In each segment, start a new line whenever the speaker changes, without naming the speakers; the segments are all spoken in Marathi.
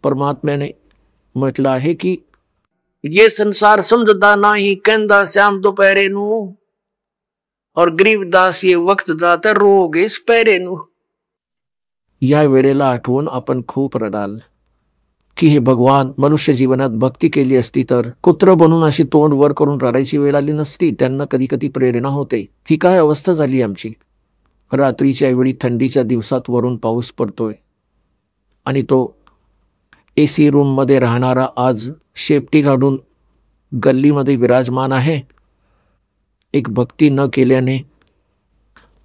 परमात्म्याने म्हटलं आहे की ये संसार समझदा नाही कहंदा श्याम दोपहरे नू, और गरीबदास ये वक्त जाता रोगे स्पैरे नू. या वेळेला आठवून आपण खूप रडाल की हे भगवान, मनुष्य जीवनात भक्ती केली असती तर कुत्र बनून अशी तोंड वर करून रडायची वेळ आली नसती. त्यांना कधी कधी प्रेरणा होते. ही काय अवस्था झाली आमची. रात्रीच्या वेळी थंडीच्या दिवसात वरून पाऊस पडतोय आणि तो AC रूममध्ये राहणारा आज शेपटी काढून गल्लीमध्ये विराजमान आहे एक भक्ती न केल्याने.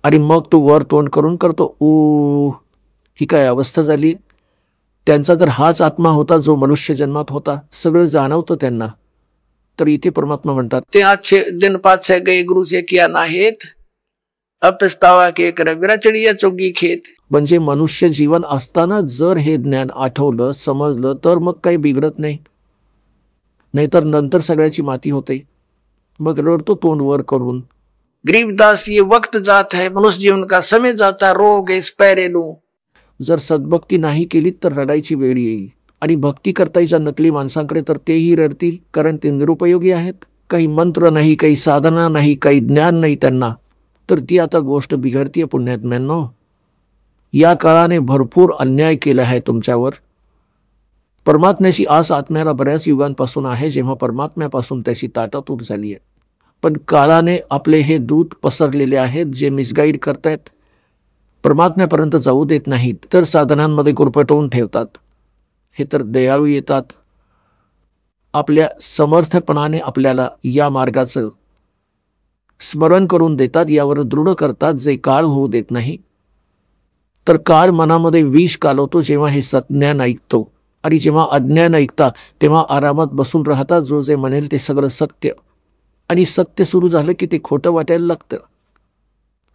आणि मग तो वर तोंड करून करतो ऊ. ही काय अवस्था झाली. त्यांचा जर हाच आत्मा होता जो मनुष्य जन्मात होता, सगळं जाणवतं त्यांना, तर इथे परमात्मा म्हणतात ते अच्छे दिन पाच है गए गुरु से किया नाहेत, अब पछतावा के कर विरा चढिया चौकी खेत. म्हणजे मनुष्य जीवन असताना जर हे ज्ञान आठवलं, समजलं, तर मग काही बिघडत नाही. नाहीतर नंतर सगळ्याची माती होते. मग रडतो तोंड वर करून. गरीबदास ये वक्त जात है, मनुष्य जीवन का समय जाता रोग इस पैरे लो. जर सद्भक्ती नाही केली तर रडायची वेळ येईल. आणि भक्ती करतायच्या नकली माणसांकडे तर तेही रडतील, कारण ते निरुपयोगी आहेत. काही मंत्र नाही, काही साधना नाही, काही ज्ञान नाही त्यांना. तर ती आता गोष्ट बिघडतीये पुण्यात्म्यांनो. या काळाने भरपूर अन्याय केला आहे तुमच्यावर. परमात्म्याची आस आत्म्याला बऱ्याच युगांपासून आहे, जेव्हा परमात्म्यापासून त्याची ताटातूट झाली आहे. पण काळाने आपले हे दूत पसरलेले आहेत जे मिसगाईड करतायत, परमात्म्यापर्यंत जाऊ देत नाहीत, तर साधनांमध्ये गुरफटवून ठेवतात. हे तर दयाळू येतात, आपल्या समर्थपणाने आपल्याला या मार्गाचं स्मरण करून देतात, यावर दृढ करतात, जे काळ होऊ देत नाही. तर काळ मनामध्ये विष कालवतो जेव्हा हे सज्ञान ऐकतो. आणि जेव्हा अज्ञान ऐकता तेव्हा आरामात बसून राहतात. जो जे म्हणेल ते सगळं सत्य. आणि सत्य सुरू झालं की ते खोटं वाटायला लागतं,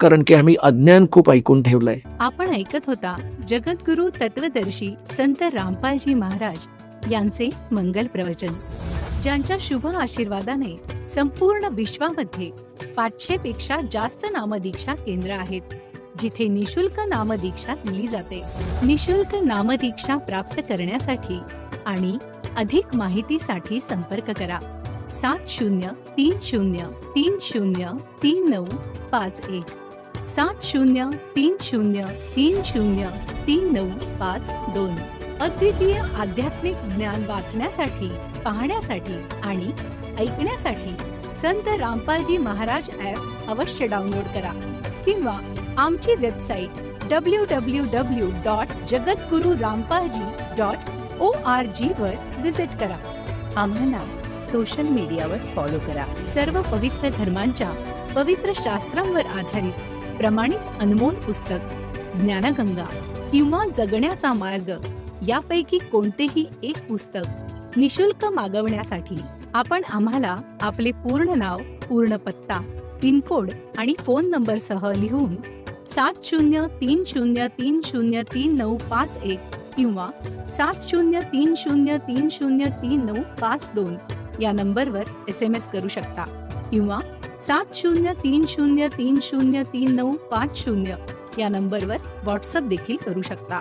कारण की आम्ही अज्ञान खूप ऐकून ठेवलंय.
आपण ऐकत होता जगद्गुरु तत्वदर्शी संत रामपालजी महाराज यांचे मंगल प्रवचन, ज्यांच्या शुभ आशीर्वादाने संपूर्ण विश्वामध्ये 500 पेक्षा जास्त नामदीक्षा केंद्र आहेत, जिथे निशुल्क नामदीक्षा दिली जाते. निशुल्क नामदीक्षा प्राप्त करण्यासाठी आणि अधिक माहितीसाठी संपर्क करा 7030303951 7030303952. अद्वितीय आध्यात्मिक ज्ञान वाचण्यासाठी, पाहण्यासाठी आणि ऐकण्यासाठी संत रामपालजी महाराज ॲप अवश्य डाउनलोड करा किंवा आमची वेबसाईट www.jagadgururampalji.org वर विजिट करा. आम्हाला सोशल मीडियावर फॉलो करा. सर्व पवित्र धर्मांच्या पवित्र शास्त्रांवर आधारित प्रमाणित अनमोल पुस्तक ज्ञानगंगा किंवा जगण्याचा मार्ग यापैकी कोणतेही एक पुस्तक निशुल्क मागवण्यासाठी आपण आम्हाला आपले पूर्ण नाव, पूर्ण पत्ता, पिनकोड आणि फोन नंबर सह लिहून 7030303951 किंवा 7030303952 या नंबरवर SMS करू शकता किंवा 7030303950 या नंबरवर व्हॉट्सअप देखील करू शकता.